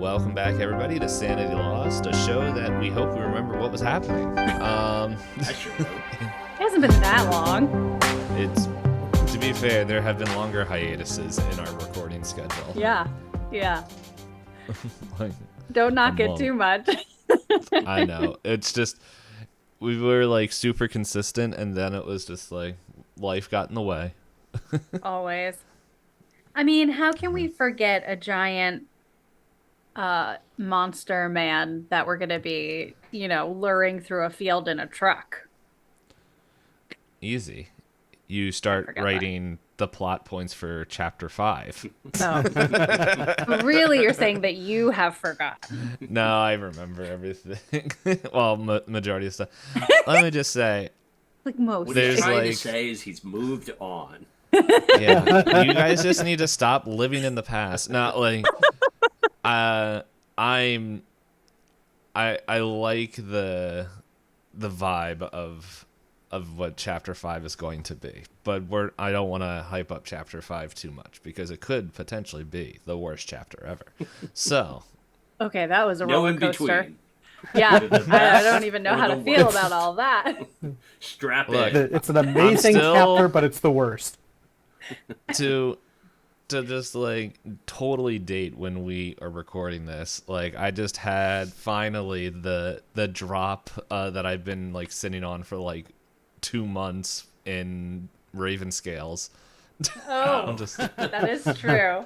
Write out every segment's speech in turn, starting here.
Welcome back, everybody, to Sanity Lost, a show that we hope we remember what was happening. I sure do. It hasn't been that long. It's, to be fair, there have been longer hiatuses in our recording schedule. Yeah. Like, Don't knock it too much. I know. It's just, we were like super consistent, and then it was just like life got in the way. Always. I mean, how can we forget a giant monster man that we're going to be, luring through a field in a truck? Easy. You start writing the plot points for chapter 5. Oh. Really, you're saying that you have forgotten? No, I remember everything. Well, majority of stuff. Let me just say, Like most. What he's trying to like- say is he's moved on. yeah, you guys just need to stop living in the past. Not like, I like the vibe of what chapter 5 is going to be, but I don't want to hype up chapter 5 too much because it could potentially be the worst chapter ever. So, Okay, that was a No roller in coaster. between. Yeah, Either the I best don't even know or how to the feel worst. about all that. Strap Look, in. It's an amazing still- chapter, but it's the worst. to just like totally date when we are recording this, like I just had finally the drop that I've been like sitting on for like 2 months in Raven Scales. Oh, I'm just that is true.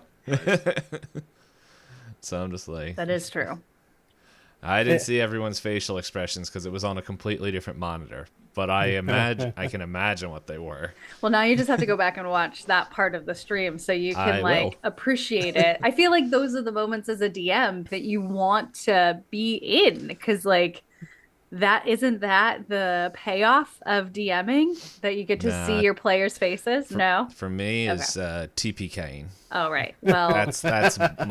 so I'm just like, That is true. I didn't see everyone's facial expressions because it was on a completely different monitor, but I can imagine what they were. Well, now you just have to go back and watch that part of the stream so you I can like will. appreciate it. I feel like those are the moments as a DM that you want to be in because like isn't that the payoff of DMing that you get to Nah. see your players' faces? No. For me is TPKing. Oh, right. Well, That's my has that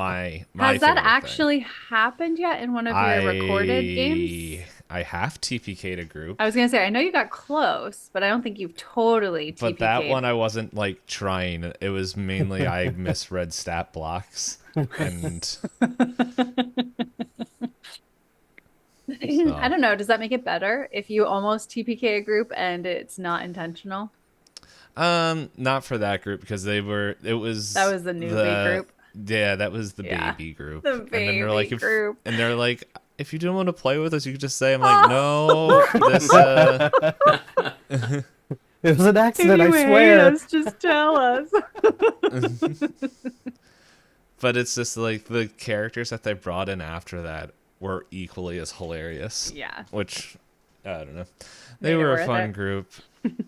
favorite thing. actually happened yet in one of your recorded games? I have TPK'd a group, I was gonna say I know you got close, but I don't think you've totally TPK'd. but that one I wasn't like trying. It was mainly I misread stat blocks, and so, I don't know. Does that make it better if you almost TPK a group and it's not intentional? not for that group because it was That was the newbie group. Yeah, that was the Yeah. baby group. The and then they're like, baby group. and they're like, if you didn't want to play with us, you could just say, I'm like, no, this. It was an accident, If you I hate swear. us, just tell us. But it's just like the characters that they brought in after that were equally as hilarious. Yeah. Which, I don't know. Made They it were worth a fun it. group.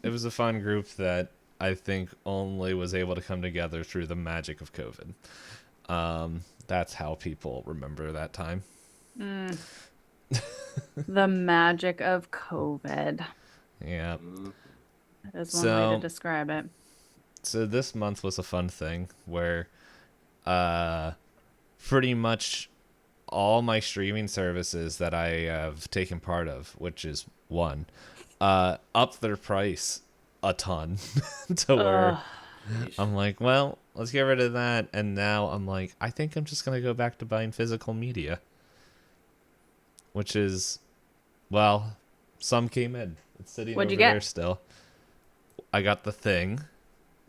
It was a fun group that I think only was able to come together through the magic of COVID. That's how people remember that time. The magic of COVID. Yeah. That is one way So- to describe it. So this month was a fun thing where pretty much all my streaming services that I have taken part of, which is one, upped their price a ton to where I'm like, well, let's get rid of that. And now I'm like, I think I'm just going to go back to buying physical media, which is, well, some came in. It's sitting What'd you over get? there still. I got The Thing.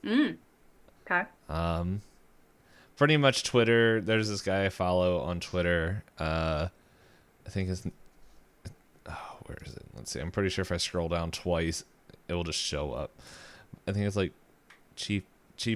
Okay. Pretty much Twitter. There's this guy I follow on Twitter. I think his. Oh, where is it? Let's see. I'm pretty sure if I scroll down twice, it will just show up. I think it's like cheap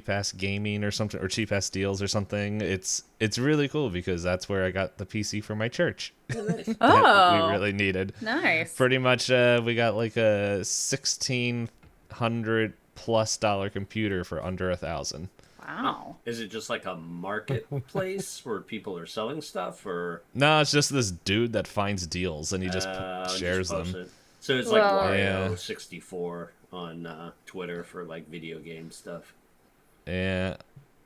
ass gaming or something, or cheap ass deals or something. It's really cool because that's where I got the PC for my church that Oh, we really needed. nice. Pretty much, we got like a $1,600+ computer for under $1,000. Wow. Is it just like a marketplace where people are selling stuff, or No, it's just this dude that finds deals and he just shares post them. it? So it's like Well- Wario Yeah. 64 on Twitter for like video game stuff. Yeah,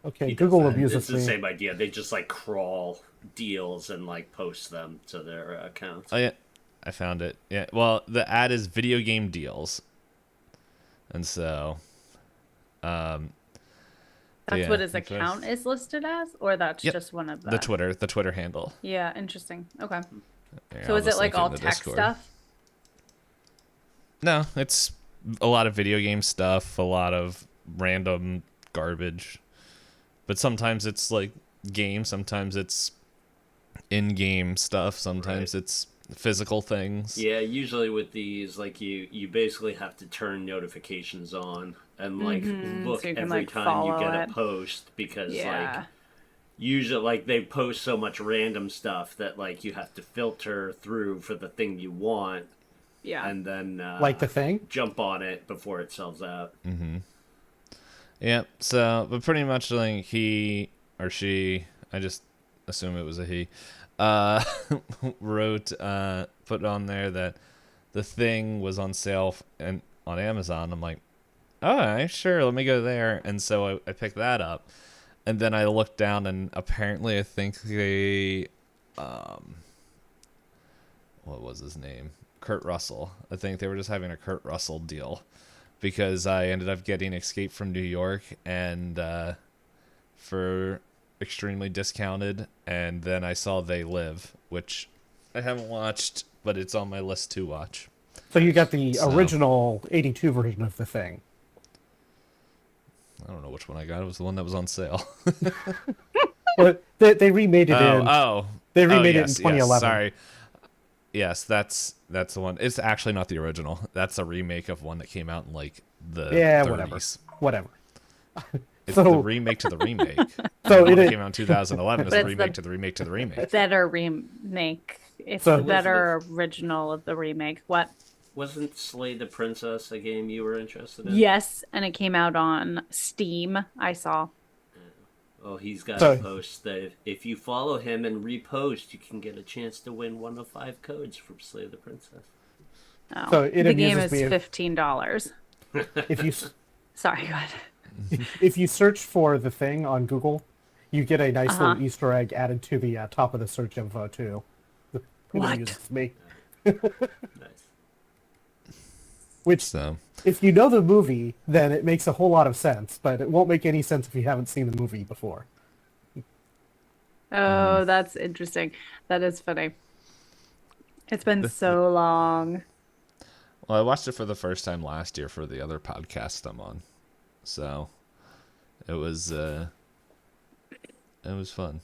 Okay, He does Google that. abuses It's the me. same idea. They just like crawl deals and like post them to their accounts. oh yeah, I found it. Yeah, well, the ad is video game deals, and so, That's Yeah, what his that's what account is listed as, or that's Yep. just one of the Twitter handle. Yeah, interesting. Okay. Here, So I'll is it just like link all in the tech Discord. stuff? No, it's a lot of video game stuff, a lot of random garbage. But sometimes it's like games, sometimes it's in-game stuff, sometimes it's physical things. Yeah, usually with these, like you basically have to turn notifications on and like look So you can, every like, time you follow get a it. post because like Yeah. usually like they post so much random stuff that like you have to filter through for the thing you want Yeah. and then Like the thing? jump on it before it sells out. Yeah, so, but pretty much like he or she, I just assume it was a he, wrote, put on there that the thing was on sale and on Amazon. I'm like, all right, sure, let me go there. And so I picked that up. And then I looked down and apparently I think they, what was his name? Kurt Russell. I think they were just having a Kurt Russell deal because I ended up getting Escape from New York and for extremely discounted. And then I saw They Live, which I haven't watched, but it's on my list to watch. So you got the So- original 82 version of the thing. I don't know which one I got. It was the one that was on sale. Well, they remade it in. They remade it in 2011. Sorry. Yes, that's the one. It's actually not the original. That's a remake of one that came out in like the Yeah, 30s. whatever. It's So- the remake to the remake. So The one that it came out in 2011 is But the it's remake the- to the remake to the remake. Better remake. It's So- the better original of the remake. What? Wasn't Slay the Princess a game you were interested in? Yes, and it came out on Steam. I saw. Oh, he's got So- a post that if you follow him and repost, you can get a chance to win one of 5 codes from Slay the Princess. Oh, So it the game amuses is me $15. if you Sorry, go ahead. if you search for the thing on Google, you get a nice little Easter egg added to the top of the search info too. It What? amuses me. Nice. Which, So, if you know the movie, then it makes a whole lot of sense. But it won't make any sense if you haven't seen the movie before. Oh, that's interesting. That is funny. It's been so long. well, I watched it for the first time last year for the other podcast I'm on. So, it was fun.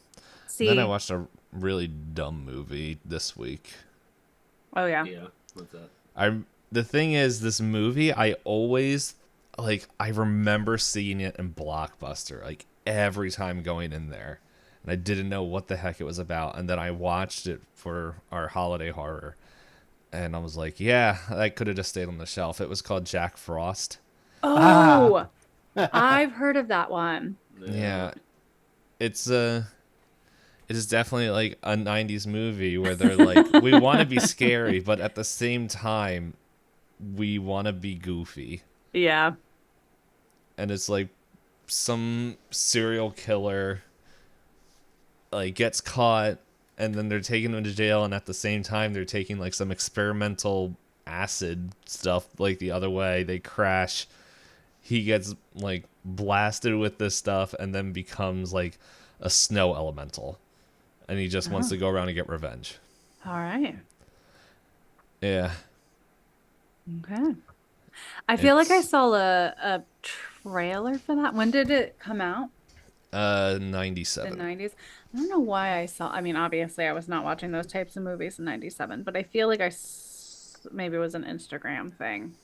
See. Then I watched a really dumb movie this week. Oh yeah. Yeah, what's that? The thing is, this movie, I always, like, I remember seeing it in Blockbuster, like, every time going in there. And I didn't know what the heck it was about. And then I watched it for our holiday horror. And I was like, yeah, that could have just stayed on the shelf. It was called Jack Frost. Oh, I've heard of that one. Yeah. It is definitely like a 90s movie where they're like, we want to be scary, but at the same time, we want to be goofy. Yeah. And it's like some serial killer like gets caught and then they're taking him to jail, and at the same time they're taking like some experimental acid stuff like the other way. They crash. He gets like blasted with this stuff and then becomes like a snow elemental. And he just wants to go around and get revenge. All right. Yeah. Okay. I feel like I It's- saw a trailer for that. When did it come out? The 97. 90s. I don't know why I saw. I mean, obviously, I was not watching those types of movies in 97, but I feel like maybe it was an Instagram thing.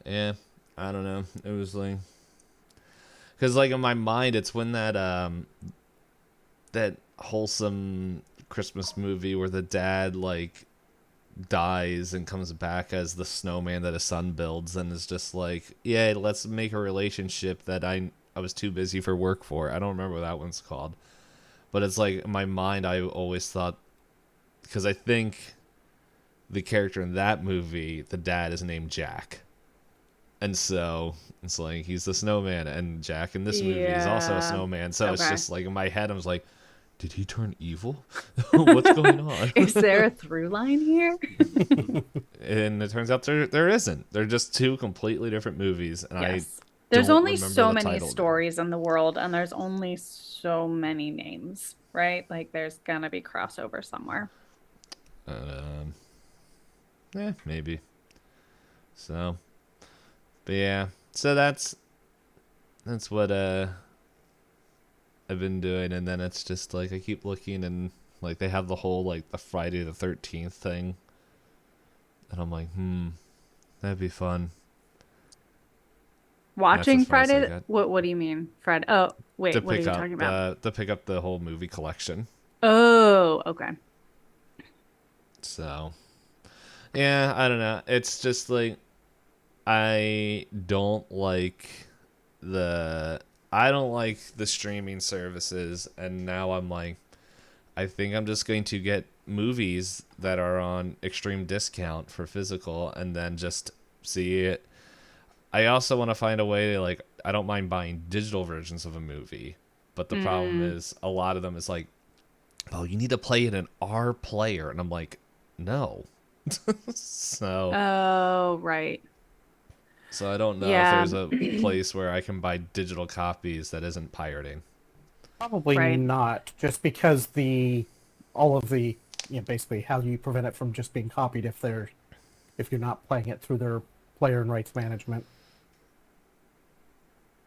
Yeah, I don't know. It was like, because like in my mind, it's when that wholesome Christmas movie where the dad like dies and comes back as the snowman that his son builds, and is just like, yeah, let's make a relationship that I was too busy for work for. I don't remember what that one's called, but it's like in my mind, I always thought, because I think the character in that movie, the dad, is named Jack. And so it's like he's the snowman, and Jack in this movie is also a Yeah. snowman. So it's Okay. just like in my head, I was like, did he turn evil? What's going on? Is there a through line here? And it turns out there isn't. They're just two completely different movies. And Yes. There's don't only remember so the many title. stories in the world, and there's only so many names, right? Like, there's gonna be crossover somewhere. Um, yeah, maybe. So, but yeah. So that's what I've been doing, and then it's just like I keep looking, and like they have the whole like the Friday the 13th thing, and I'm like, that'd be fun. That's Watching as far as I Friday? got. What do you mean, Fred? Oh, To wait, what are pick you up talking about? to pick up the whole movie collection. Oh, okay. So yeah, I don't know. It's just like I don't like the streaming services, and now I'm like, I think I'm just going to get movies that are on extreme discount for physical, and then just see it. I also want to find a way to, like, I don't mind buying digital versions of a movie, but the problem is a lot of them is like, oh, you need to play it in our player, and I'm like, no. So Oh, right. I don't know if Yeah, there's a place where I can buy digital copies that isn't pirating. Probably right. not, just because all of the, basically how you prevent it from just being copied if you're not playing it through their player and rights management.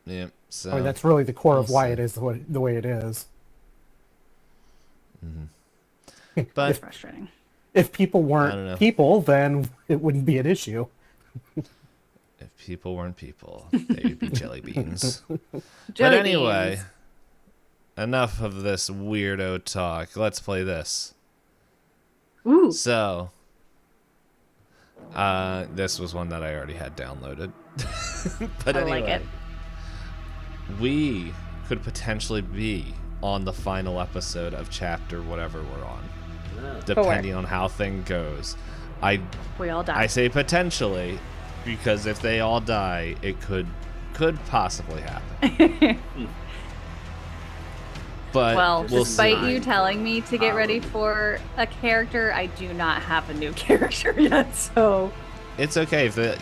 Yeah, so I mean, that's really the core we'll of why see. it is the way it is. But That's frustrating. If people I don't know. weren't people, then it wouldn't be an issue. If people weren't people, they'd be jelly beans. But Jelly anyway, beans. enough of this weirdo talk. Let's play this. Ooh, So, this was one that I already had downloaded. But I anyway, like it. we could potentially be on the final episode of chapter whatever we're on, depending on how thing goes. We all I die. say potentially because if they all die, it could possibly happen. But Well, we'll despite see. you telling me to get ready for a character, I do not have a new character yet, so It's okay if the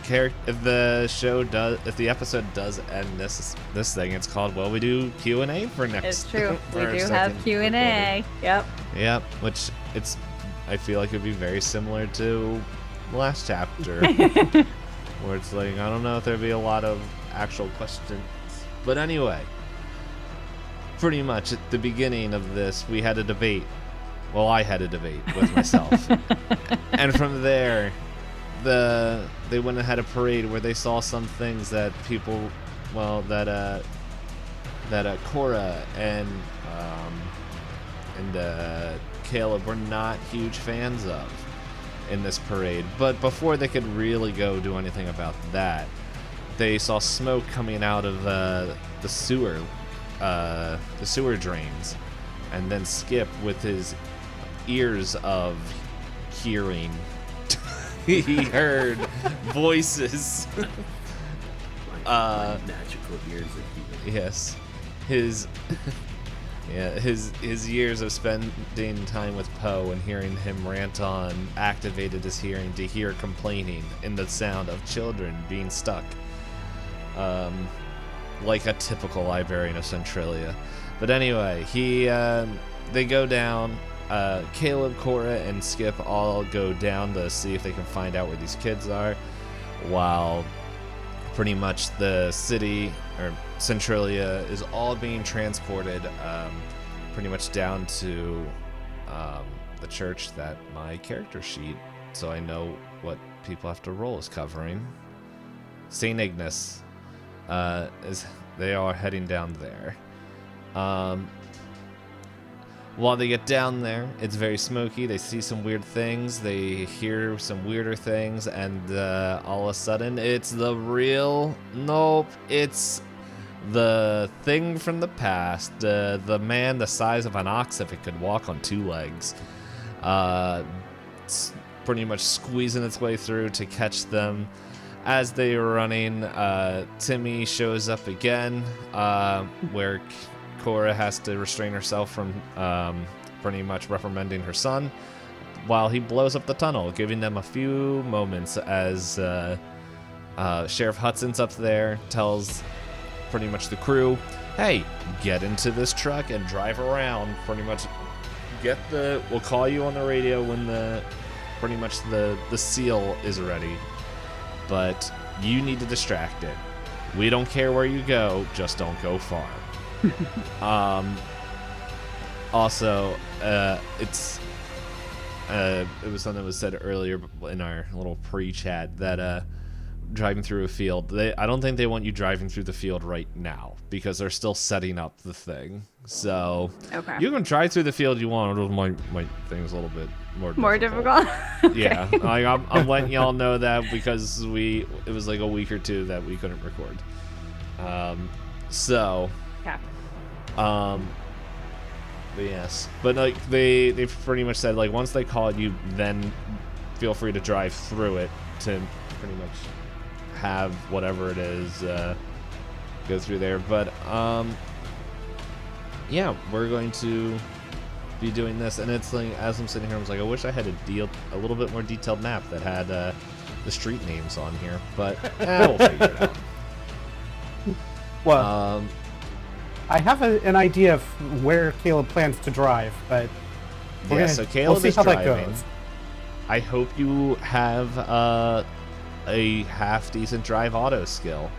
episode does end this thing. It's called we do Q&A for next. it's true. for We our do second have Q&A. Yep. recording. Yep, which I feel like it would be very similar to the last chapter, where it's like I don't know if there'd be a lot of actual questions, but anyway. Pretty much at the beginning of this, we had a debate. Well, I had a debate with myself. And from there, they went and had a parade where they saw some things that people, that Cora and Caleb were not huge fans of in this parade. But before they could really go do anything about that, they saw smoke coming out of the sewer drains, and then Skip, with his ears of hearing, he heard voices. Magical ears of hearing. Yes, his years of spending time with Poe and hearing him rant on activated his hearing to hear complaining in the sound of children being stuck. Like a typical librarian of Centralia. But anyway, they go down. Caleb, Cora, and Skip all go down to see if they can find out where these kids are, while pretty much the city, or Centralia, is all being transported pretty much down to the church that my character sheet, so I know what people have to roll, is covering. St. Ignace. They are heading down there. While they get down there, it's very smoky. They see some weird things. They hear some weirder things, and all of a sudden, it's it's the thing from the past. The man the size of an ox if it could walk on two legs. It's pretty much squeezing its way through to catch them. As they are running, Timmy shows up again, where Cora has to restrain herself from pretty much reprimanding her son, while he blows up the tunnel, giving them a few moments as Sheriff Hudson's up there, tells pretty much the crew, hey, get into this truck and drive around. Pretty much, we'll call you on the radio when the seal is ready, but you need to distract it. We don't care where you go, just don't go far. Also, it was something that was said earlier in our little pre-chat that driving through a field, I don't think they want you driving through the field right now because they're still setting up the thing. So you can drive through the field you want. My thing's a little bit more difficult. Okay. Yeah, I'm letting y'all know that because it was like a week or two that we couldn't record. But yes, but like they pretty much said like once they call you, then feel free to drive through it to pretty much have whatever it is go through there. But yeah, we're going to be doing this, and it's like as I'm sitting here, I was like, I wish I had a little bit more detailed map that had the street names on here, but we'll figure it out. Well, I have an idea of where Caleb plans to drive, but so Caleb we'll see how driving. that goes. I hope you have a half decent drive auto skill.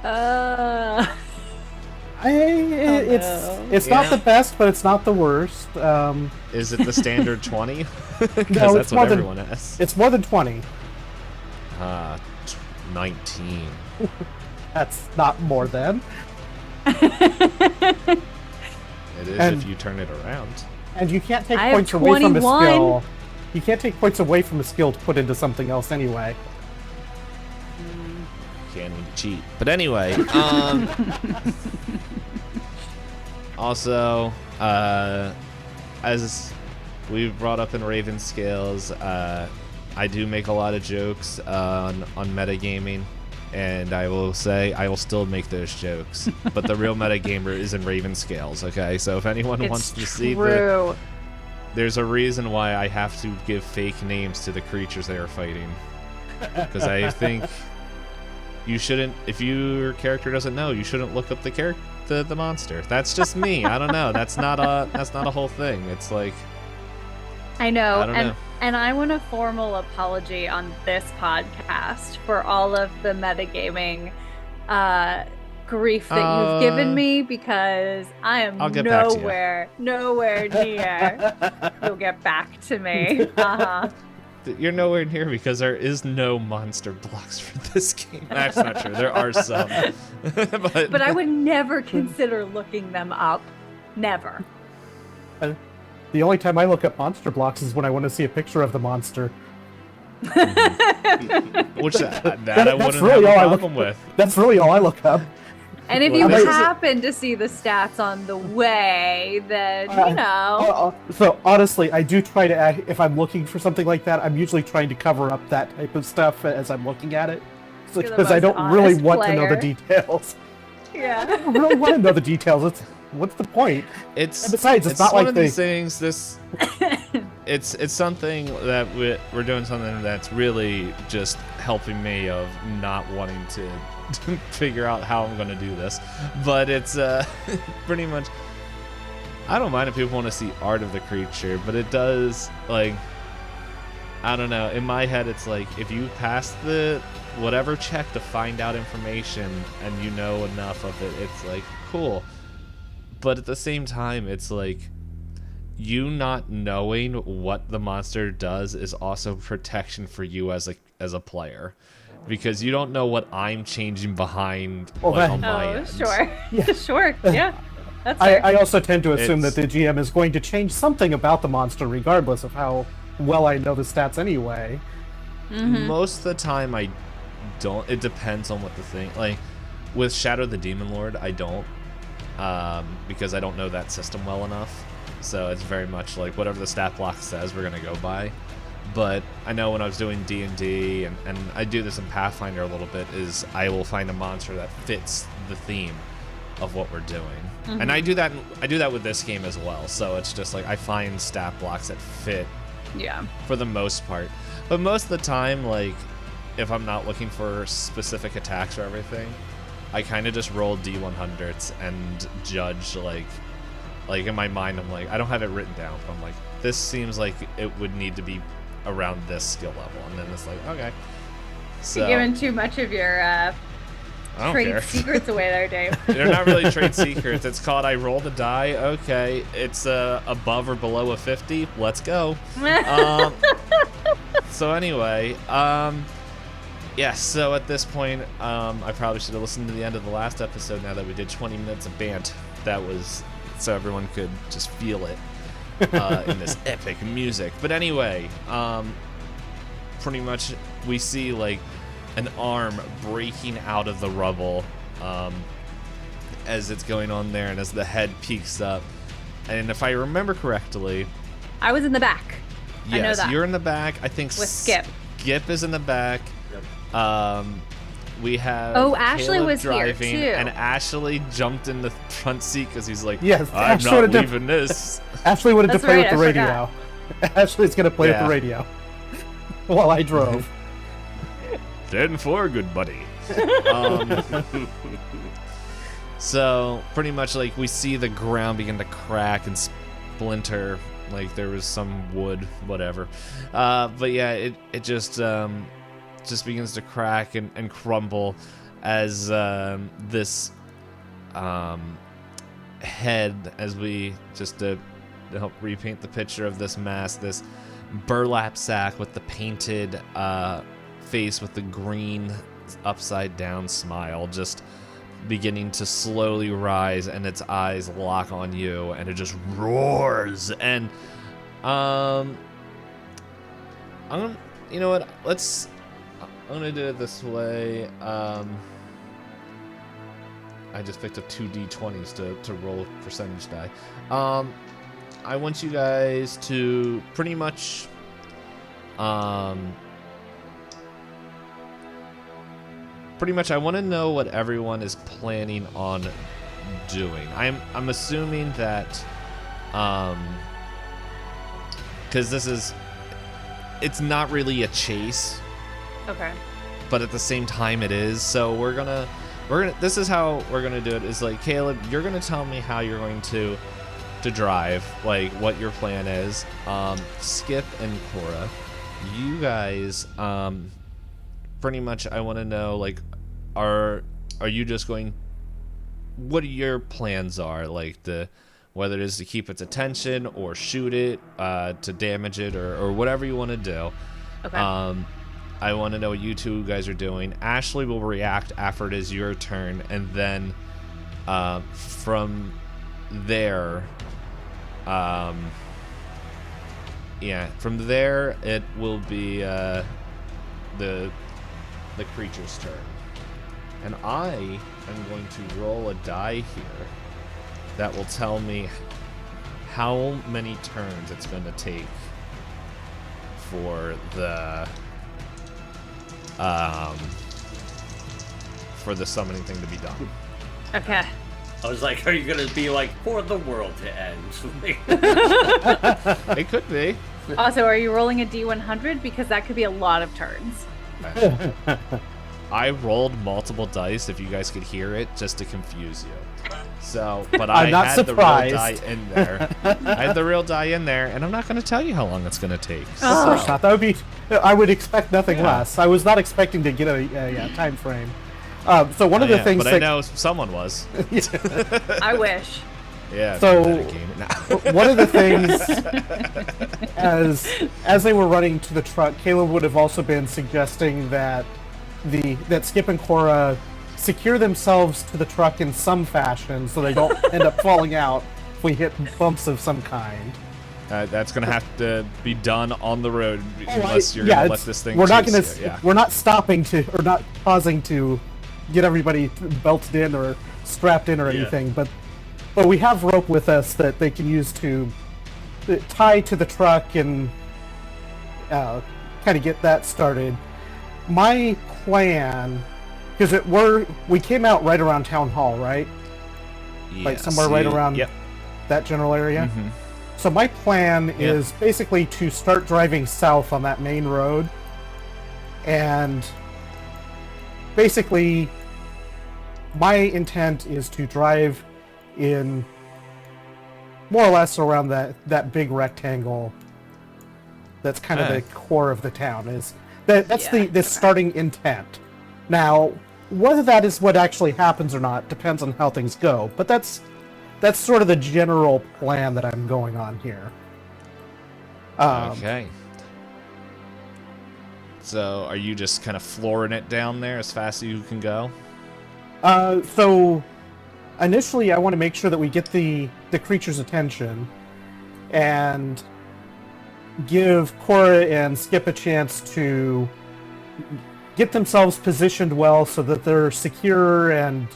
It's not the best, but it's not the worst. Is it the standard 20? Because No, that's what everyone has. It's more than 20. 19. That's not more than. It is if you turn it around. And you can't take I have points away from a 21. skill. You can't take points away from a skill to put into something else anyway. Can't even cheat. But anyway, also, as we brought up in Raven Scales, I do make a lot of jokes on metagaming, and I will say I will still make those jokes. But the real metagamer is in Raven Scales, okay? So if anyone wants to see there's a reason why I have to give fake names to the creatures they are fighting. Because I think you shouldn't, if your character doesn't know, you shouldn't look up the monster. That's just me. I don't know. That's not a whole thing. It's like I know. I don't know. And I want a formal apology on this podcast for all of the metagaming grief that you've given me, because I am nowhere near. You'll get back to me. You're nowhere near because there is no monster blocks for this game. That's not true. There are some. But I would never consider looking them up. Never. The only time I look up monster blocks is when I want to see a picture of the monster. Which that I wouldn't have a problem with. That's really all I look up. And if you happen to see the stats on the way, then, you know. So, honestly, I do try to, if I'm looking for something like that, I'm usually trying to cover up that type of stuff as I'm looking at it. Because I don't really want to know the details. Yeah. I don't really want to know the details. What's the point? And besides, it's not one like of these things. It's something that we're doing something that's really just helping me of not wanting to figure out how I'm going to do this. But it's pretty much. I don't mind if people want to see art of the creature, but it does, like, I don't know. In my head, it's like if you pass the whatever check to find out information and you know enough of it, it's like cool. But at the same time, it's like you not knowing what the monster does is also protection for you as a player, because you don't know what I'm changing behind on my end. Sure. Yeah. Sure. Yeah. That's I also tend to assume that the GM is going to change something about the monster regardless of how well I know the stats anyway. Mm-hmm. Most of the time I don't. It depends on what the thing, like with Shadow the Demon Lord, I don't. Because I don't know that system well enough. So it's very much like whatever the stat block says, we're going to go by. But I know when I was doing D&D, and I do this in Pathfinder a little bit, is I will find a monster that fits the theme of what we're doing. Mm-hmm. And I do that with this game as well. So it's just like I find stat blocks that fit for the most part. But most of the time, like if I'm not looking for specific attacks or everything, I kind of just roll D100s and judge, like in my mind, I'm like, I don't have it written down, but I'm like, this seems like it would need to be around this skill level. And then it's like, okay. So, you're giving too much of your trade secrets away there, Dave. They're not really trade secrets. It's called I roll the die. Okay, it's above or below a 50. Let's go. So anyway, yeah, so at this point, I probably should have listened to the end of the last episode now that we did 20 minutes of bant. That was so everyone could just feel it in this epic music. But anyway, pretty much we see like an arm breaking out of the rubble as it's going on there, and as the head peeks up. And if I remember correctly, I was in the back. Yes, I know that. You're in the back. I think with Skip. Skip is in the back. Yep. We have Ashley Caleb was driving, here too. and Ashley jumped in the front seat because he's like, Yes, I'm Ashley not wanted to- leaving this. Ashley wanted to That's play right, with the I radio. Ashley's gonna play with the radio while I drove. 10-4, good buddy. So pretty much like we see the ground begin to crack and splinter, like there was some wood, whatever. But yeah, it just begins to crack and crumble as this head, as we just to help repaint the picture of this mask, this burlap sack with the painted face with the green upside down smile, just beginning to slowly rise, and its eyes lock on you, and it just roars. And you know what? I'm gonna do it this way. I just picked up 2 D20s to roll percentage die. I want you guys to pretty much I want to know what everyone is planning on doing. I'm assuming that because it's not really a chase. Okay. But at the same time it is. So we're gonna this is how we're gonna do it, is like, Caleb, you're gonna tell me how you're going to drive, like what your plan is. Skip and Cora, you guys pretty much I want to know, like, are you just going, what your plans are, like whether it is to keep its attention or shoot it, to damage it, or whatever you want to do. Okay. I want to know what you two guys are doing. Ashley will react after it is your turn, and then from there, from there it will be the creature's turn. And I am going to roll a die here that will tell me how many turns it's going to take for the summoning thing to be done. Okay. I was like, are you gonna be like, for the world to end? It could be. Also, are you rolling a D100? Because that could be a lot of turns. I rolled multiple dice, if you guys could hear it, just to confuse you. So, but I'm I not had surprised. the real die in there. I had the real die in there, and I'm not going to tell you how long it's going to take. Of course not. That would be. I would expect nothing Yeah. less. I was not expecting to get a time frame. So one of the things but that I know someone was. I wish. Yeah. So- metagame. one of the things, as they were running to the truck, Caleb would have also been suggesting that that Skip and Cora secure themselves to the truck in some fashion so they don't end up falling out if we hit bumps of some kind. That's going to have to be done on the road unless you're Yeah, going to let it's- this thing We're not chase going you, to. yeah. We're not stopping to, or not pausing to get everybody belted in or strapped in or Yeah. anything. But we have rope with us that they can use to tie to the truck and kind of get that started. My plan, because we came out right around Town Hall, right? Like somewhere right around Yep. that general area. Mhm. So my plan is basically to start driving south on that main road, and basically my intent is to drive in more or less around that big rectangle. That's kind of the core of the town. That's the starting intent. Now, whether that is what actually happens or not depends on how things go. But that's sort of the general plan that I'm going on here. Okay. So, are you just kind of flooring it down there as fast as you can go? So, initially, I want to make sure that we get the creature's attention, and give Cora and Skip a chance to get themselves positioned well so that they're secure and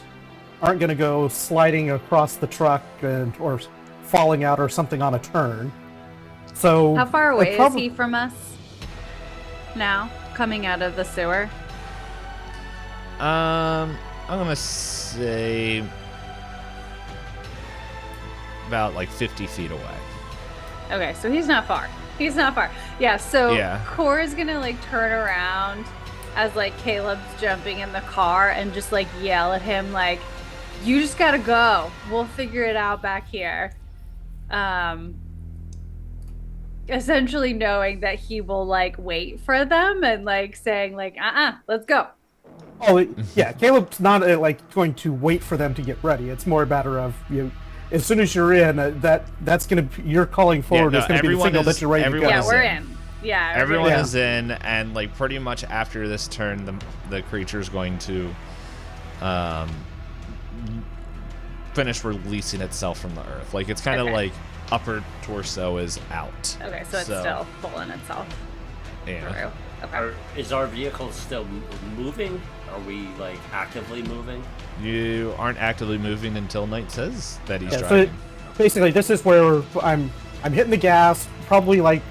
aren't going to go sliding across the truck or falling out or something on a turn. So, how far away is he from us now, coming out of the sewer? I'm gonna say about like 50 feet away. Okay, so he's not far. Yeah, so Cora's gonna like turn around as like Caleb's jumping in the car and just like yell at him like, "You just gotta go. We'll figure it out back here." Essentially knowing that he will like wait for them and like saying like, let's go. Oh yeah, Caleb's not like going to wait for them to get ready. It's more a matter of as soon as you're in, that's gonna you're calling forward. It's gonna be the signal that you're ready to go. Yeah, we're in. Yeah, everyone is in, and like pretty much after this turn, the creature's going to finish releasing itself from the earth. Like it's kind of like upper torso is out. Okay, so it's still pulling itself through. Okay. Is our vehicle still moving? Are we like actively moving? You aren't actively moving until Nite says that he's driving. So basically, this is where I'm hitting the gas, probably like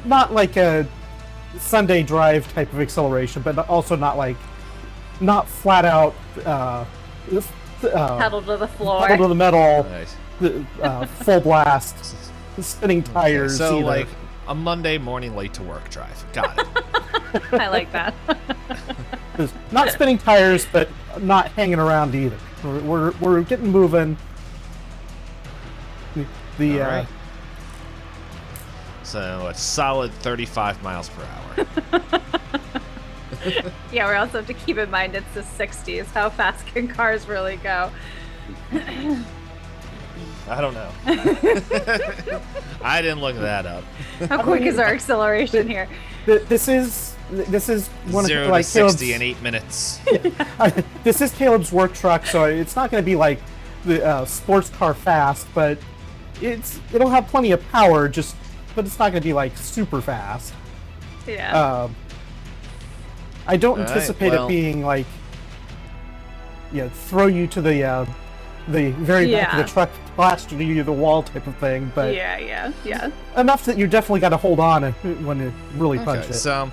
not like a Sunday drive type of acceleration, but also not flat out pedal to the floor, pedal to the metal, nice. Full blast, spinning tires. So either. like a Monday morning late to work drive. Got it. I like that. Not spinning tires, but not hanging around either. We're getting moving. All right. So a solid 35 miles per hour. Yeah, we also have to keep in mind it's the 60s. How fast can cars really go? I don't know. I didn't look that up. How quick is our acceleration here? This is one 0 of like to 60 Caleb's, in 8 minutes. This is Caleb's work truck, so it's not going to be like the sports car fast, but it'll have plenty of power. But it's not going to be like super fast. Yeah. I don't anticipate it being like throw you to the very back of the truck, plaster you to the wall type of thing. But yeah. enough that you definitely got to hold on when you really punch it. So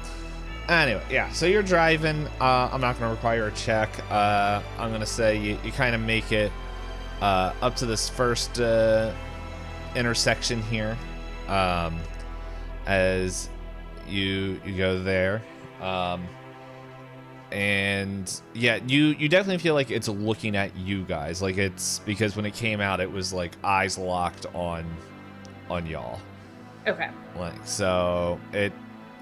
anyway, so you're driving. I'm not going to require a check. I'm going to say you kind of make it up to this first intersection here. As you go there, and you definitely feel like it's looking at you guys, like it's because when it came out, it was like eyes locked on y'all. Okay. Like so, it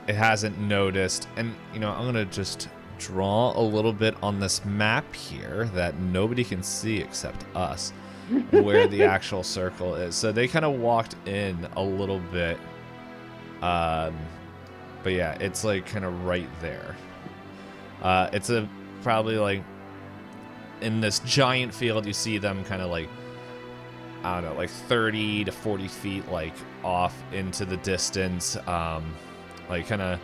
hasn't noticed, and I'm gonna just draw a little bit on this map here that nobody can see except us. Where the actual circle is. So they kind of walked in a little bit. But yeah, it's like kind of right there. It's probably like in this giant field, you see them kind of like, I don't know, like 30 to 40 feet like off into the distance. Like kind of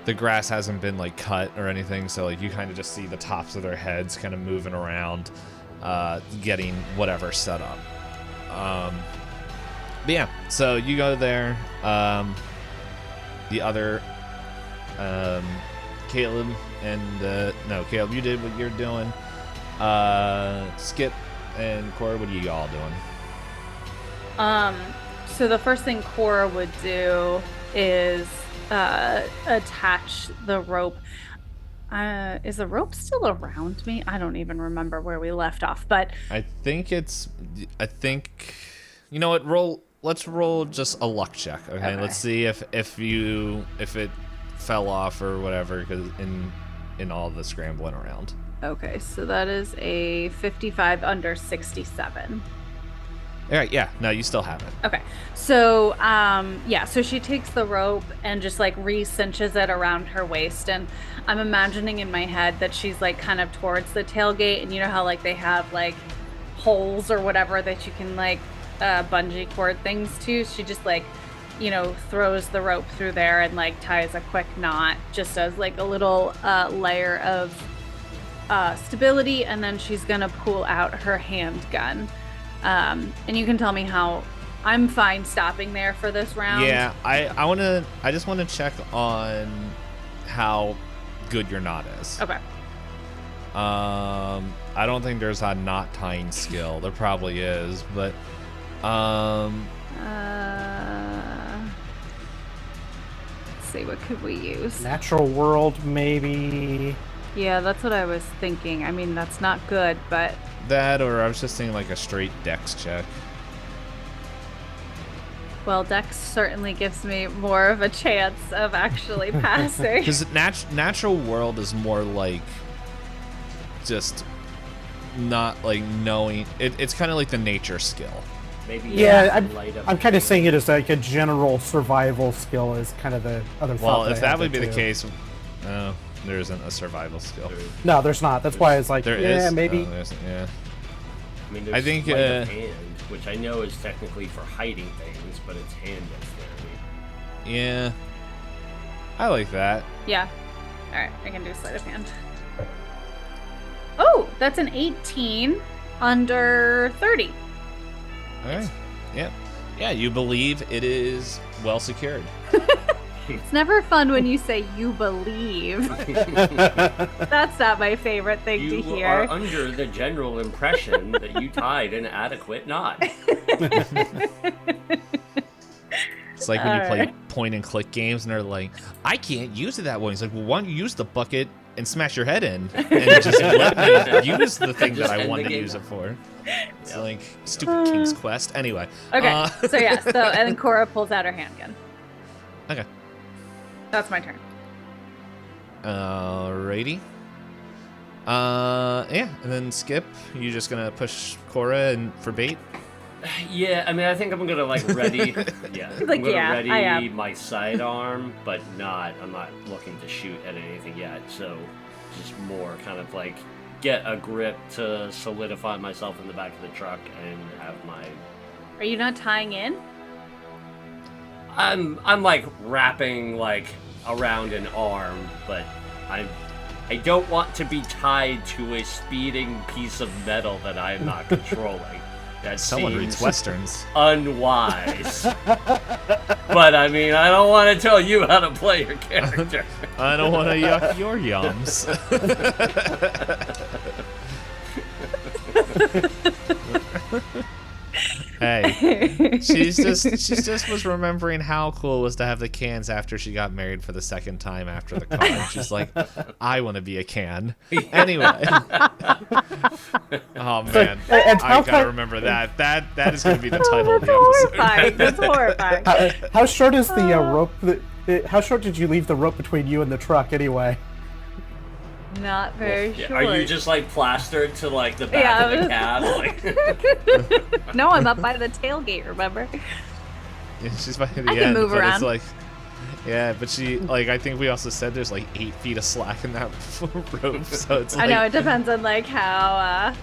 the grass hasn't been like cut or anything. So like you kind of just see the tops of their heads kind of moving around. Getting whatever set up. But yeah, so you go there. The other Caleb and Caleb, you did what you're doing. Skip and Cora, what are you all doing? So the first thing Cora would do is attach the rope. Is the rope still around me? I don't even remember where we left off, but I think you know what, let's roll just a luck check, okay? Let's see if it fell off or whatever, because in all the scrambling around. Okay, so that is a 55 under 67. All right, yeah, no, you still have it. Okay, so so she takes the rope and just like re-cinches it around her waist, and I'm imagining in my head that she's like kind of towards the tailgate, and you know how like they have like holes or whatever that you can like bungee cord things to. She just like, you know, throws the rope through there and like ties a quick knot just as like a little layer of stability, and then she's gonna pull out her handgun. And you can tell me how I'm fine stopping there for this round. Yeah, I just want to check on how good your knot is. Okay. I don't think there's a knot tying skill. There probably is, but let's see, what could we use? Natural world, maybe. Yeah, that's what I was thinking. I mean, that's not good, but that, or I was just thinking like a straight dex check. well, dex certainly gives me more of a chance of actually passing. Because natural world is more like just not like knowing. It's kind of like the nature skill. Maybe I'm kind of saying it as like a general survival skill is kind of the other thought. Well, if that would be the case, there isn't a survival skill. No, there's not. That's why it's like, there yeah, is. maybe. Yeah. I mean, there's think sleight of hand, which I know is technically for hiding things, but it's hand dexterity. Yeah. I like that. Yeah. All right, I can do sleight of hand. Oh, that's an 18 under 30. Okay. Yep. Yeah, you believe it is well secured. It's never fun when you say you believe. That's not my favorite thing to hear. You are under the general impression that you tied an adequate knot. It's like when you play point and click games and they're like, I can't use it that way. It's like, well, why don't you use the bucket and smash your head in and just let me use the thing that I wanted to use it for. It's like stupid King's Quest. Anyway. Okay, so and then Cora pulls out her handgun. Okay. That's my turn. Alrighty. Yeah, and then Skip, you just gonna push Cora and for bait? Yeah, I mean, I think I'm gonna like ready. Yeah, like, I'm gonna yeah, ready my sidearm, but I'm not looking to shoot at anything yet. So, just more kind of like get a grip to solidify myself in the back of the truck and have my. Are you not tying in? I'm like wrapping like around an arm, but I don't want to be tied to a speeding piece of metal that I am not controlling. That Someone reads Westerns. Unwise. But I mean, I don't want to tell you how to play your character. I don't want to yuck your yums. Hey, she just was remembering how cool it was to have the cans after she got married for the second time after the car. She's like, I want to be a can. Anyway. Oh man, I gotta remember that. That is gonna be the title of the episode. That's horrifying. How short is the rope? How short did you leave the rope between you and the truck anyway? Not very short. Are you just like plastered to like the back of the cab? Like... No, I'm up by the tailgate, remember? Yeah, she's by the I end, can move but around. it's like, yeah, but she like I think we also said there's like 8 feet of slack in that rope, so it's like I know it depends on like how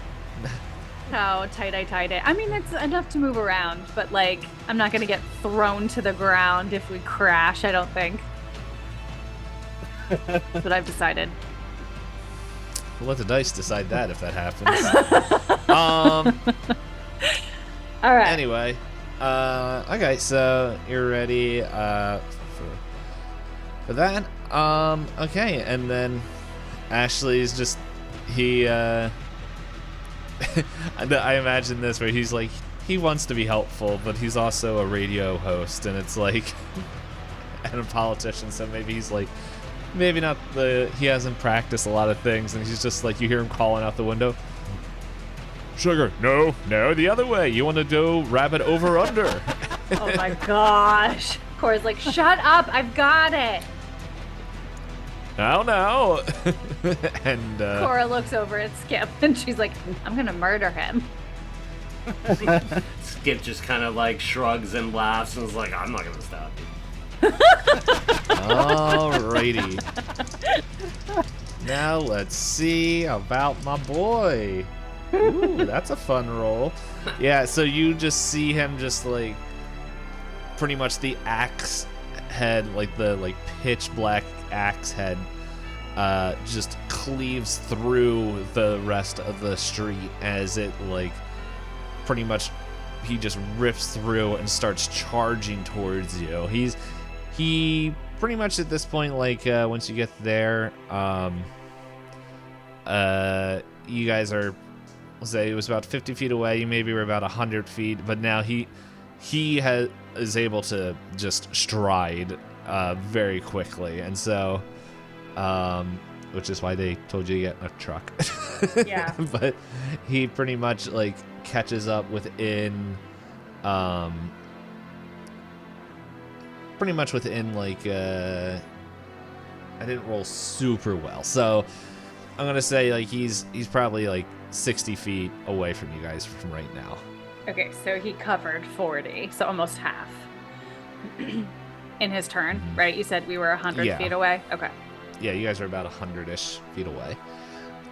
tight I tied it. I mean, it's enough to move around, but like I'm not gonna get thrown to the ground if we crash. I don't think. That's what I've decided. We'll let the dice decide that if that happens. All right. Anyway, okay, so you're ready for that. Okay, and then Ashley's just I imagine this where he's like he wants to be helpful, but he's also a radio host, and it's like and a politician, so maybe he's like, maybe not he hasn't practiced a lot of things, and he's just like, you hear him calling out the window. Sugar, no, the other way. You want to go rabbit over under. Oh my gosh. Cora's like, shut up, I've got it. No. And Cora looks over at Skip and she's like, I'm gonna murder him. Skip just kind of like shrugs and laughs and is like, I'm not gonna stop you. Alrighty. Now let's see about my boy. Ooh, that's a fun roll. Yeah, so you just see him just like pretty much the axe head, like the pitch black axe head, just cleaves through the rest of the street as it like pretty much he just rips through and starts charging towards you. He pretty much at this point, like once you get there, you guys are, let's say it was about 50 feet away. You maybe were about 100 feet, but now he is able to just stride very quickly, and so which is why they told you to get a truck. Yeah. But he pretty much like catches up within pretty much within like I didn't roll super well, so I'm gonna say like he's probably like 60 feet away from you guys from right now. Okay, so he covered 40, so almost half in his turn, right? You said we were 100 feet away? Okay. Yeah, you guys are about 100-ish feet away,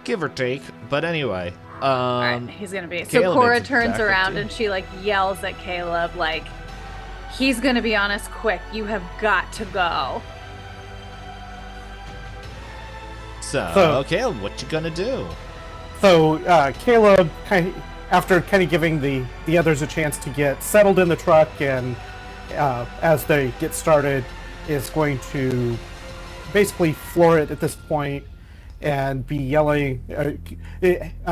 give or take. But anyway, all right, he's gonna be. Caleb so Cora is turns back around up and she like yells at Caleb, like, he's gonna be on us quick. You have got to go. So Caleb, what you gonna do? So Caleb, after kind of giving the others a chance to get settled in the truck, and as they get started, is going to basically floor it at this point and be yelling, kind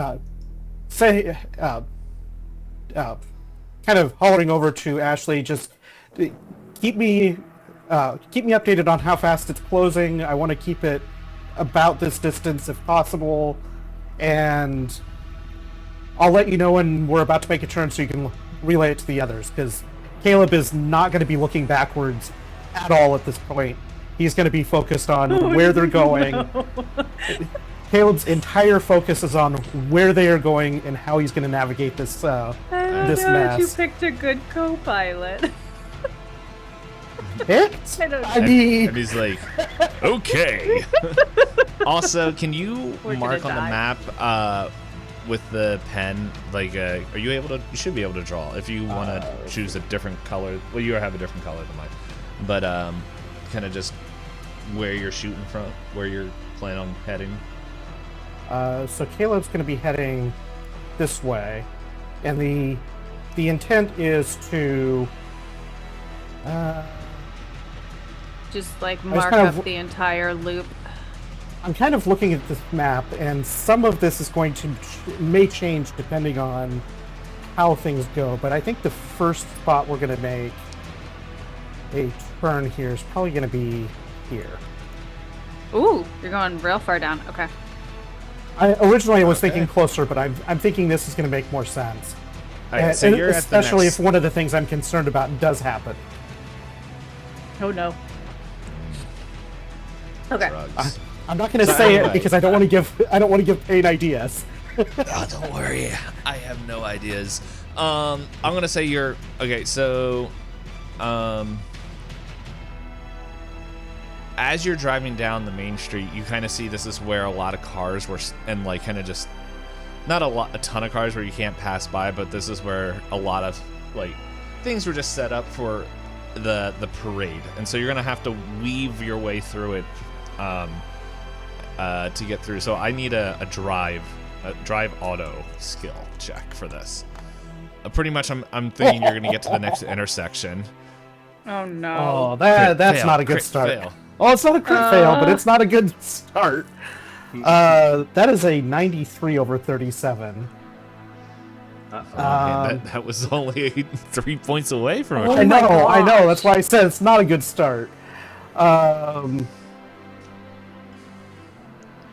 of hollering over to Ashley, just keep me updated on how fast it's closing. I want to keep it about this distance if possible, and I'll let you know when we're about to make a turn so you can relay it to the others, because Caleb is not going to be looking backwards at all at this point. He's going to be focused on where they're going. No. Caleb's entire focus is on where they are going and how he's going to navigate this this mess. You picked a good co-pilot. And he's like, okay. Also, can you mark on the map with the pen, like, are you able to? You should be able to draw if you want to choose a different color. Well, you have a different color than mine, but kind of just where you're shooting from, where you're planning on heading. So Caleb's going to be heading this way, and the intent is to just like mark up the entire loop. I'm kind of looking at this map, and some of this is going to may change depending on how things go, but I think the first spot we're going to make a turn here is probably going to be here. Ooh, you're going real far down. Okay. Originally I was thinking closer, but I'm thinking this is going to make more sense. Right, so you're especially if one of the things I'm concerned about does happen. Oh no. Okay. I'm not going to say it because I don't want to give Payne ideas. Oh, don't worry. I have no ideas. I'm going to say you're okay. So, as you're driving down the main street, you kind of see this is where a lot of cars were, and like kind of just not a ton of cars where you can't pass by, but this is where a lot of like things were just set up for the parade, and so you're gonna have to weave your way through it to get through. So I need a drive auto skill check for this. Pretty much, I'm thinking you're gonna get to the next intersection. Oh no! Oh, that's not a good start. Fail. Oh, it's not a crit fail, but it's not a good start. That is a 93 over 37. That was only 3 points away from it. I know. That's why I said it's not a good start.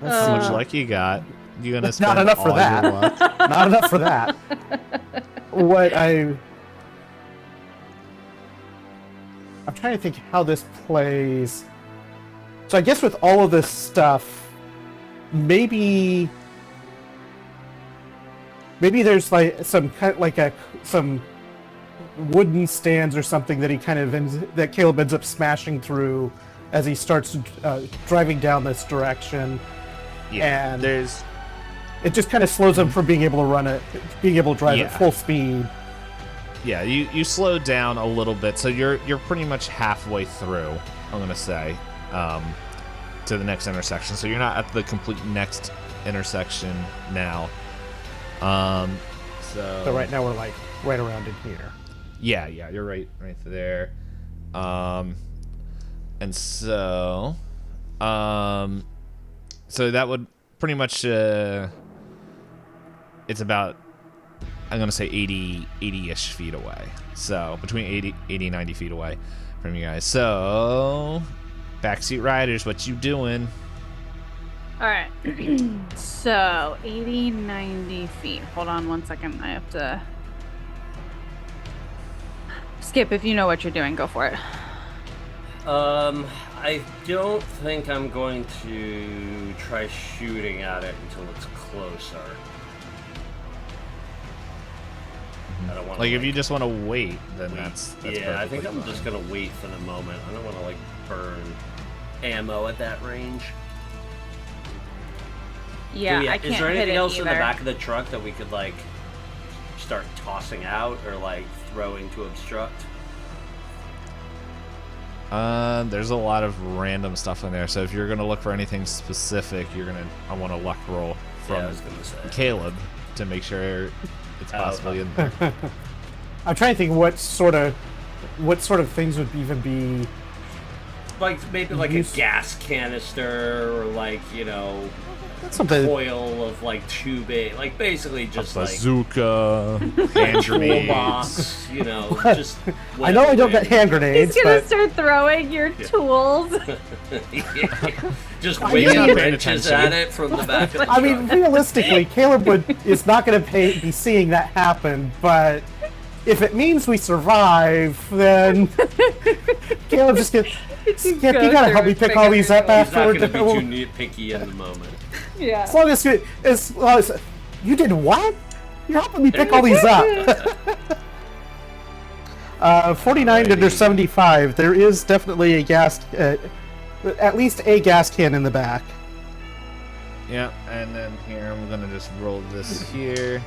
How much luck you got? You gonna spend Not enough all for that. your luck? Not enough for that. I'm trying to think how this plays. So I guess with all of this stuff, maybe there's like some some wooden stands or something that that Caleb ends up smashing through as he starts driving down this direction. Yeah, and there's. It just kind of slows him from being able to drive at full speed. Yeah, you slow down a little bit, so you're pretty much halfway through. I'm gonna say, to the next intersection. So you're not at the complete next intersection now. So right now we're like right around in here. Yeah, you're right there. And so that would pretty much it's about, I'm going to say 80-ish feet away. So between 80 90 feet away from you guys. So backseat riders, what you doing? All right. So 80, 90 feet. Hold on one second. I have to skip. If you know what you're doing, go for it. I don't think I'm going to try shooting at it until it's closer. I don't want like if you just want to wait, then that's yeah. I think I'm fine. just gonna wait for the moment. I don't want to like burn ammo at that range. Yeah, I can't Is there hit anything it else in the either. back of the truck that we could like start tossing out or like throwing to obstruct? There's a lot of random stuff in there. So if you're gonna look for anything specific, I want a luck roll from Yeah, I was gonna say. Caleb to make sure it's possibly in there. I'm trying to think what sort of things would even be Like maybe like a gas canister or like, you know, that's something. coil of like tubing, like basically just like Bazooka, hand grenades. toolbox, you know, just. I know I don't get hand He's grenades, gonna but start throwing your tools. just You're waving not paying wrenches attention. at it from the back of the I mean, truck. realistically, Caleb is not going to be seeing that happen. But if it means we survive, then Caleb just gets. Skip, you Go gotta through help me and pick all figure these it up out. He's not afterward. going to be too nitpicky in the moment. Yeah. As long as you did what? You're helping me pick all these up. 49 under 75. There is definitely a gas, at least a gas can in the back. Yeah, and then here I'm gonna just roll this here.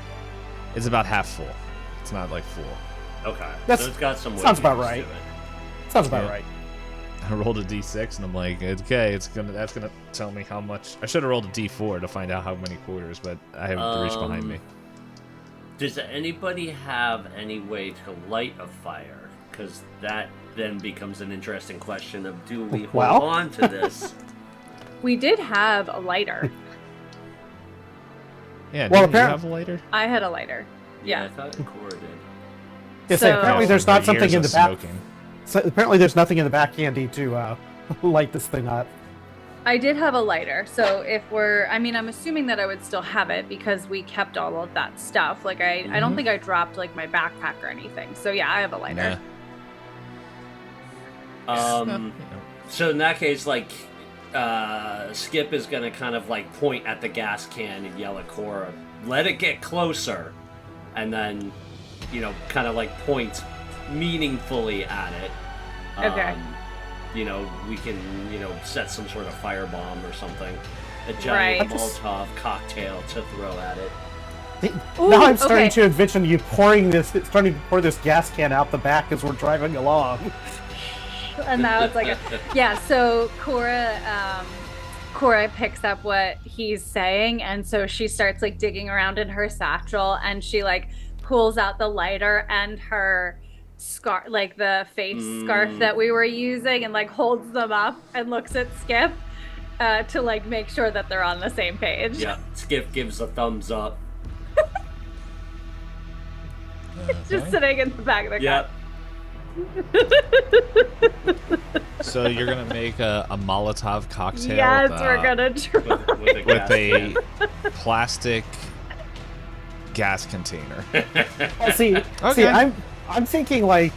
It's about half full. It's not like full. Okay, That's- so it's got some sounds about weight right. to it. Sounds about Yeah. right. I rolled a d6 and I'm like, okay, that's gonna tell me how much. I should have rolled a d4 to find out how many quarters, but I have the reach behind me. Does anybody have any way to light a fire? Because that then becomes an interesting question of do we hold Well. on to this? We did have a lighter. Yeah, Well, didn't you apparent- have a lighter? I had a lighter. I Yeah. thought Cora did. Yes, So- apparently there's From not the something years in the of back. smoking. So apparently there's nothing in the back handy to light this thing up. I did have a lighter, so I'm assuming that I would still have it because we kept all of that stuff. Like I don't think I dropped like my backpack or anything. So yeah, I have a lighter. So in that case, like, Skip is gonna kind of like point at the gas can and yell at Cora, "Let it get closer," and then, you know, kind of like point meaningfully at it. Okay. You know, we can, you know, set some sort of firebomb or something, a giant Right. Molotov cocktail to throw at it. Ooh, Now I'm starting okay. to envision you starting to pour this gas can out the back as we're driving along. And now it's like, yeah. So Cora picks up what he's saying, and so she starts like digging around in her satchel, and she like pulls out the lighter and her scarf, like the face scarf that we were using, and like holds them up and looks at Skip to like make sure that they're on the same page. Yeah, Skip gives a thumbs up. Just sitting in the back of the car. Yep. So you're gonna make a Molotov cocktail? Yes, we're gonna try. With a plastic gas container. See, I'm thinking like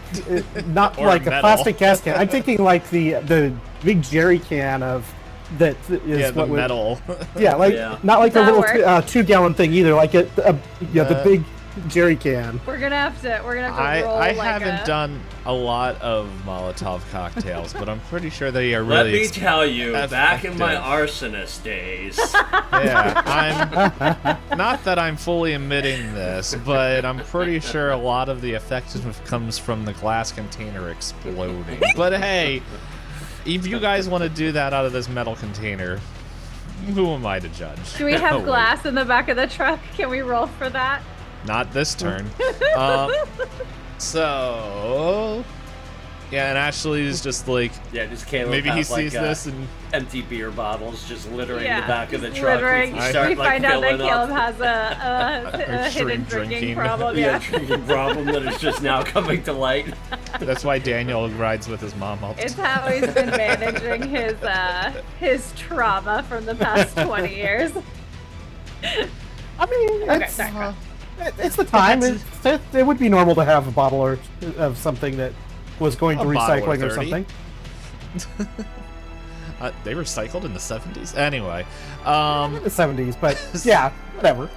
not Or like metal. a plastic gas can. I'm thinking like the big jerry can of that is Yeah, the what would, metal. yeah, like not like a That little works. 2-gallon thing either. Like the big jerry can. We're gonna have to roll I like haven't done a lot of Molotov cocktails, but I'm pretty sure they are Let really. me tell you, back in my effective. arsonist days, Yeah, I'm not that I'm fully admitting this, but I'm pretty sure a lot of the effectiveness comes from the glass container exploding. But hey, if you guys want to do that out of this metal container, who am I to judge? Do we have Oh, wait. glass in the back of the truck? Can we roll for that? Not this turn. So, yeah, and Ashley is just like, yeah, just Caleb maybe he have, like, sees this and empty beer bottles just littering Yeah, the back of the just truck. littering. We We start, like, find out that filling Caleb up. has a hidden Extreme drinking drinking. problem. Yeah, Yeah. drinking problem that is just now coming to light. that's why Daniel rides with his mom all the It's time. how he's been managing his trauma from the past 20 years. I mean, Okay, it's, sorry. it's the time. It would be normal to have a bottle or of something that was going to A bottle or recycling or 30. something. They recycled in the 70s? Anyway. The 70s, but yeah, whatever.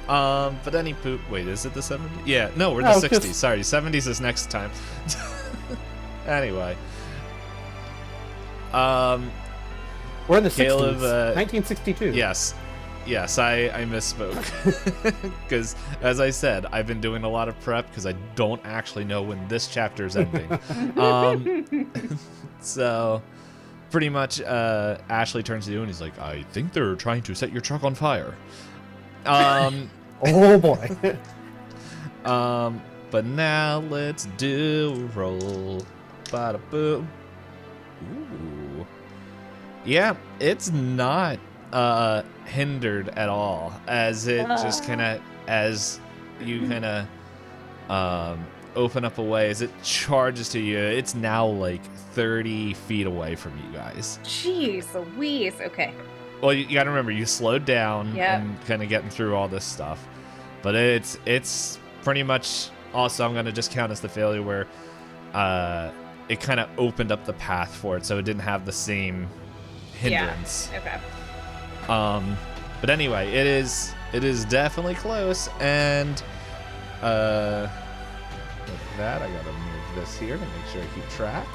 But any poop. Wait, is it the 70s? Yeah, no, we're No, the 60s. just- Sorry, 70s is next time. Anyway. We're in the Caleb, 60s. 1962. Yes. Yes, I misspoke. Because, as I said, I've been doing a lot of prep because I don't actually know when this chapter is ending. So, pretty much, Ashley turns to you and he's like, I think they're trying to set your truck on fire. Oh boy. But now let's do a roll. Bada boom. Ooh. Yeah, it's not hindered at all, as it just kind of, as you kind of open up a way, as it charges to you, it's now like 30 feet away from you guys. Jeez Louise. Okay. Well, you gotta remember, you slowed down Yep. and kind of getting through all this stuff, but it's pretty much also, I'm gonna just count as the failure where it kind of opened up the path for it, so it didn't have the same hindrance. Yeah. Okay. But anyway, it is definitely close, and with that, I gotta move this here to make sure I keep track.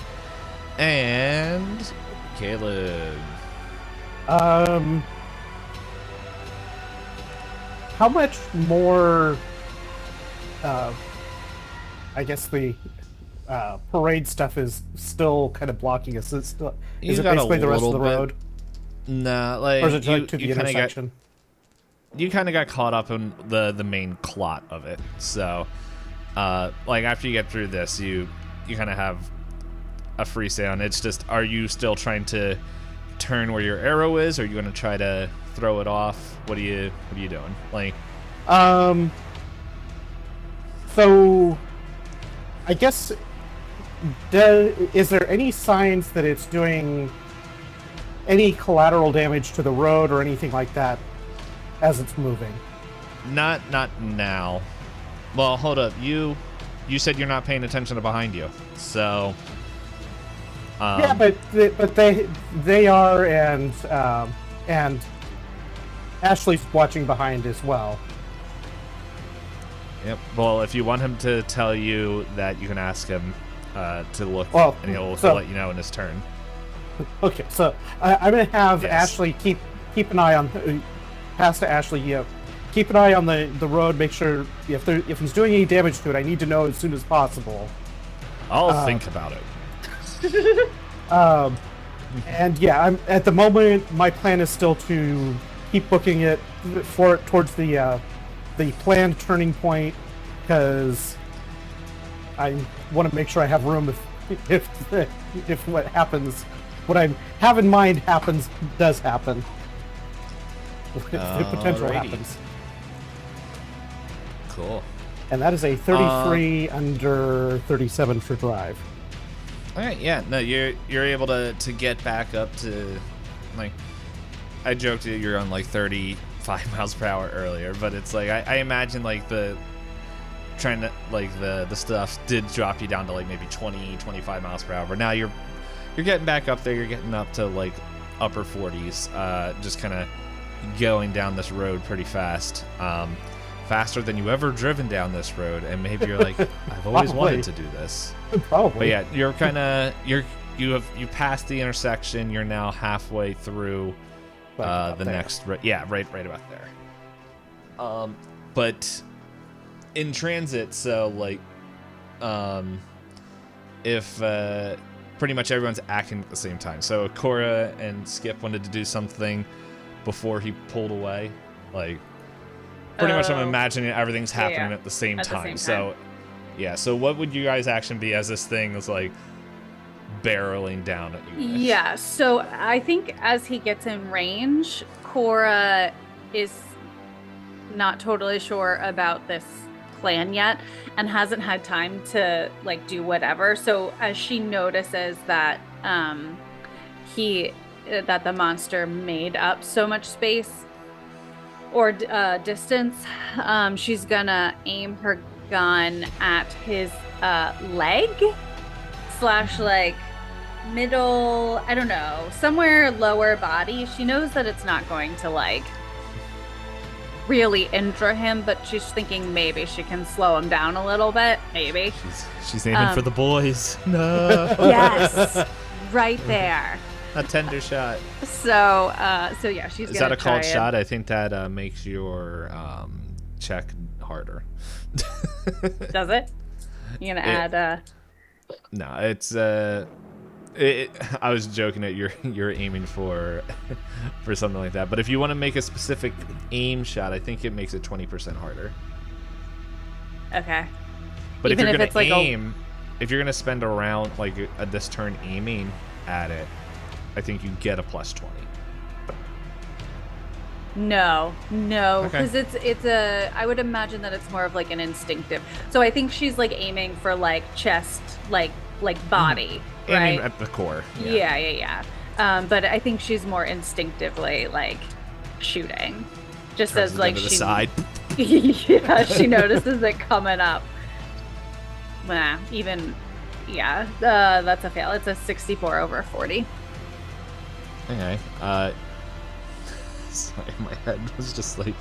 And Caleb. How much more? I guess the parade stuff is still kind of blocking us. Is You it got a basically the rest of the little bit. road, Nah, like or is it like to the you kind of got intersection? you kind of got caught up in the main clot of it. So, like after you get through this, you kind of have a free sound. It's just, are you still trying to turn where your arrow is, or are you going to try to throw it off? What are you doing? Like, So, I guess, is there any signs that it's doing any collateral damage to the road or anything like that as it's moving? not now. Well, hold up. You said you're not paying attention to behind you, so. Yeah, but they are, and Ashley's watching behind as well. Yep. Well, if you want him to tell you that, you can ask him to look, Well, and he'll so- let you know in his turn. Okay, so I'm gonna have Yes. Ashley keep an eye on pass to Ashley. Keep an eye on the road. Make sure if he's doing any damage to it, I need to know as soon as possible. I'll think about it. And yeah, I'm at the moment. My plan is still to keep booking it towards the planned turning point, because I want to make sure I have room if what happens, what I have in mind does happen. If the potential Alrighty. happens. Cool. And that is a 33 under 37 for drive. All right, yeah, no, you're able to get back up to, like, I joked that you're on like 35 miles per hour earlier, but it's like I imagine like the stuff did drop you down to like maybe 20, 25 miles per hour. But now you're getting back up there. You're getting up to like upper 40s, just kind of going down this road pretty fast. Faster than you ever driven down this road, and maybe you're like, I've always wanted to do this. Probably. But yeah, you're kind of you passed the intersection. You're now halfway through the next. Yeah, right about there. But in transit, so like, if pretty much everyone's acting at the same time. So Cora and Skip wanted to do something before he pulled away, like. Pretty much, I'm imagining everything's happening at the same time. So, yeah. So, what would you guys' action be as this thing is like barreling down at you guys? Yeah. So, I think as he gets in range, Cora is not totally sure about this plan yet and hasn't had time to like do whatever. So, as she notices that that the monster made up so much space or distance, she's gonna aim her gun at his leg / like middle, I don't know, somewhere lower body. She knows that it's not going to like really injure him, but she's thinking maybe she can slow him down a little bit. Maybe she's aiming for the boys. No. Yes, right there. A tender shot. So yeah, she's. Is that a called shot? I think that makes your check harder. Does it? You gonna add? No, it's I was joking that you're aiming for something like that. But if you want to make a specific aim shot, I think it makes it 20% harder. Okay. But even if you're gonna aim, if you're gonna spend a round like this turn aiming at it, I think you get a plus 20. No, because it's a. I would imagine that it's more of like an instinctive. So I think she's like aiming for like chest, like body, right? Aiming at the core. Yeah. But I think she's more instinctively like shooting, just Turns as like to the she. side. Yeah, she notices it coming up. Nah, even. Yeah, that's a fail. It's a 64 over 40. Okay. Sorry, my head was just like,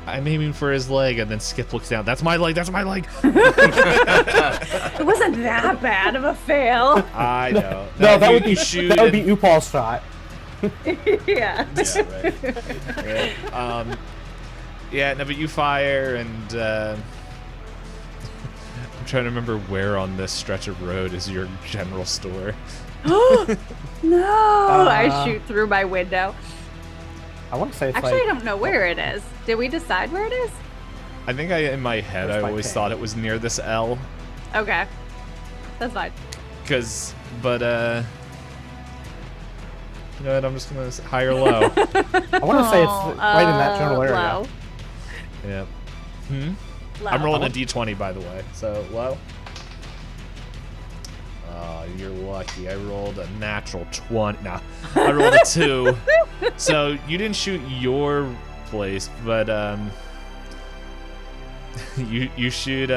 I'm aiming for his leg, and then Skip looks down. That's my leg. That's my leg. It wasn't that bad of a fail. I know. No, that would be Upal's shot. Yeah. Yeah, right. Yeah, no, but you fire, and I'm trying to remember where on this stretch of road is your general store. No! I shoot through my window. I want to say it's actually, I don't know where it is. Did we decide where it is? I think in my head, I always thought it was near this L. Okay. That's fine. But you know what, I'm just going to high or low. I want to say it's right in that general area. Low. Yeah. Low. I'm rolling a d20, by the way, so low. Oh, you're lucky. I rolled a natural 20. No, I rolled a 2. So you didn't shoot your place, but you shoot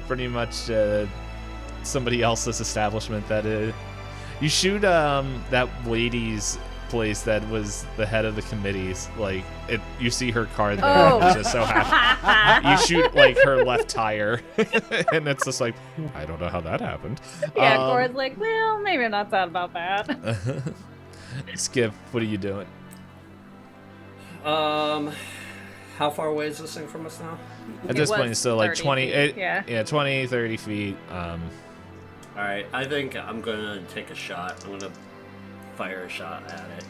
pretty much somebody else's establishment. You shoot that lady's place that was the head of the committees. Like you see her car there. Oh. And just so happens you shoot like her left tire, and it's just like, I don't know how that happened. Yeah, Cora's like, well, maybe not sad about that. Skip, what are you doing? How far away is this thing from us now? At this point, it's still like 20. Yeah, 20, 30 feet. All right, I think I'm gonna take a shot. I'm gonna fire a shot at it.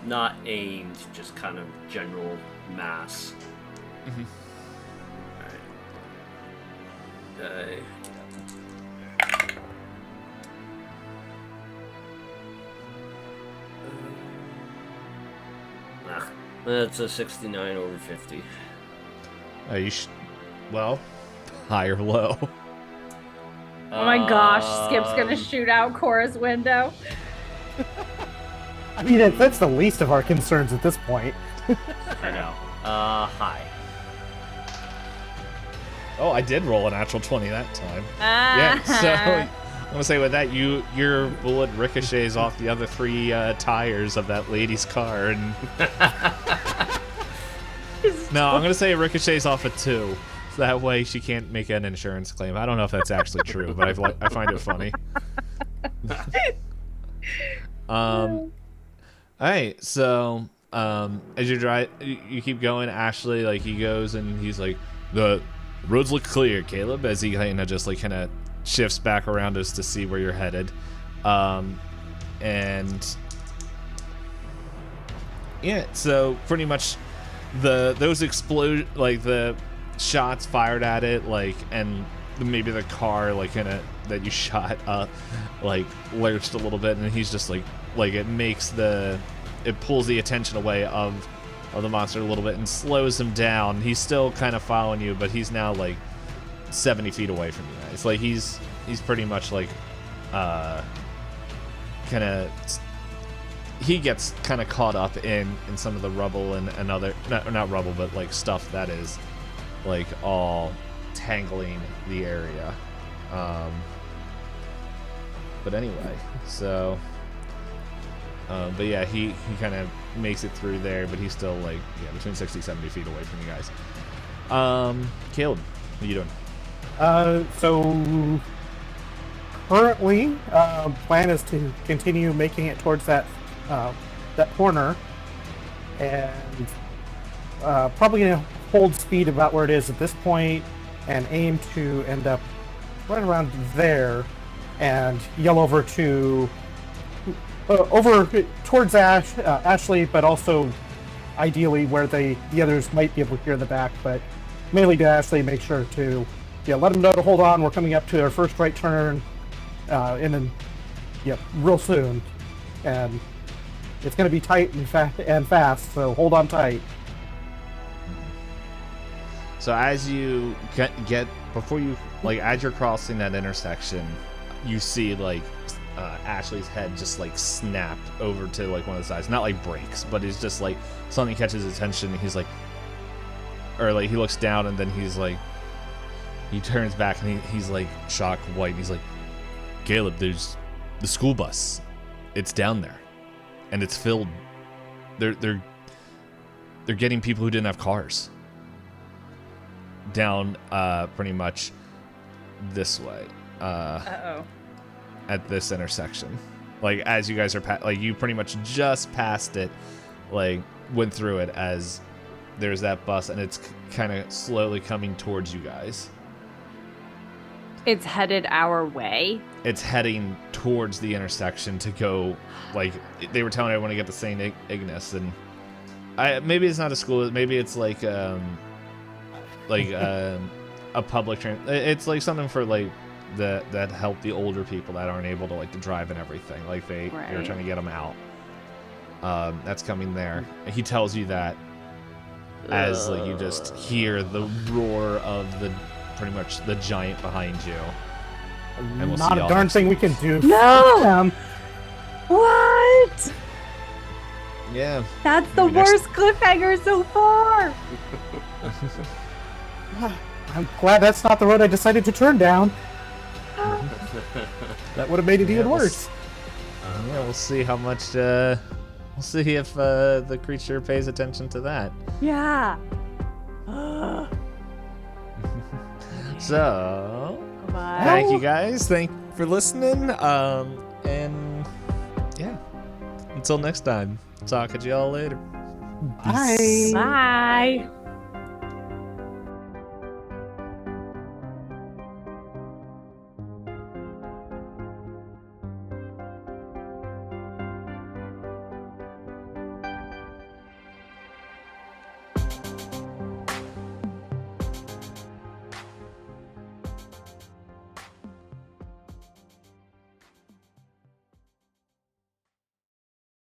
Not aimed, just kind of general mass. Mm-hmm. Alright. That's a 69 over 50. Well, high or low? Oh my gosh, Skip's gonna shoot out Cora's window. I mean, that's the least of our concerns at this point. I know. Hi. Oh, I did roll a natural 20 that time. Yeah, so I'm gonna say with that, your bullet ricochets off the other 3 tires of that lady's car, and no, I'm gonna say it ricochets off a 2. So that way she can't make an insurance claim. I don't know if that's actually true, but I find it funny. All right, so as you drive, you keep going. Ashley, like, he goes and he's like, the roads look clear, Caleb, as he kind of shifts back around us to see where you're headed. And yeah, so pretty much those explode, like the shots fired at it, like, and maybe the car, like, that you shot like lurched a little bit, and he's just like it pulls the attention away of the monster a little bit and slows him down. He's still kind of following you, but he's now like 70 feet away from you guys. Like, he's pretty much like he gets kind of caught up in some of the rubble and other, not rubble, but like stuff that is like all tangling the area. But anyway, so but yeah, he kind of makes it through there, but he's still like, yeah, between 60 70 feet away from you guys. Caleb, what are you doing? So currently, plan is to continue making it towards that corner, and probably gonna hold speed about where it is at this point, and aim to end up right around there, and yell over towards Ashley, but also ideally where the others might be able to hear the back, but mainly to Ashley, make sure to let them know to hold on. We're coming up to our first right turn, and then real soon, and it's going to be tight and fast, so hold on tight. So as you get before you, like, as you're crossing that intersection, you see like Ashley's head just like snapped over to like one of the sides, not like breaks, but it's just like something catches his attention, and he's like, or like he looks down, and then he's like, he turns back, and he's like shocked white. He's like, Caleb, there's the school bus. It's down there, and it's filled. They're getting people who didn't have cars down pretty much this way. At this intersection, like, as you guys are like, you pretty much just passed it, like went through it, as there's that bus, and it's kind of slowly coming towards you guys. It's headed our way. It's heading towards the intersection to go, like, they were telling everyone to get the St. Ignace, and maybe it's not a school, maybe it's like a public it's like something for like that help the older people that aren't able to, like, to drive and everything, like they were trying to get them out. That's coming there. And he tells you that as like you just hear the roar of pretty much the giant behind you. And we'll not see a darn thing we can do. No. What? Yeah. That's the worst cliffhanger so far. I'm glad that's not the road I decided to turn down. That would have made it even worse. We'll see how much. We'll see if the creature pays attention to that. Yeah. So, Bye. thank you guys. Thank you for listening. And yeah, until next time. Talk at y'all later. Bye. Bye.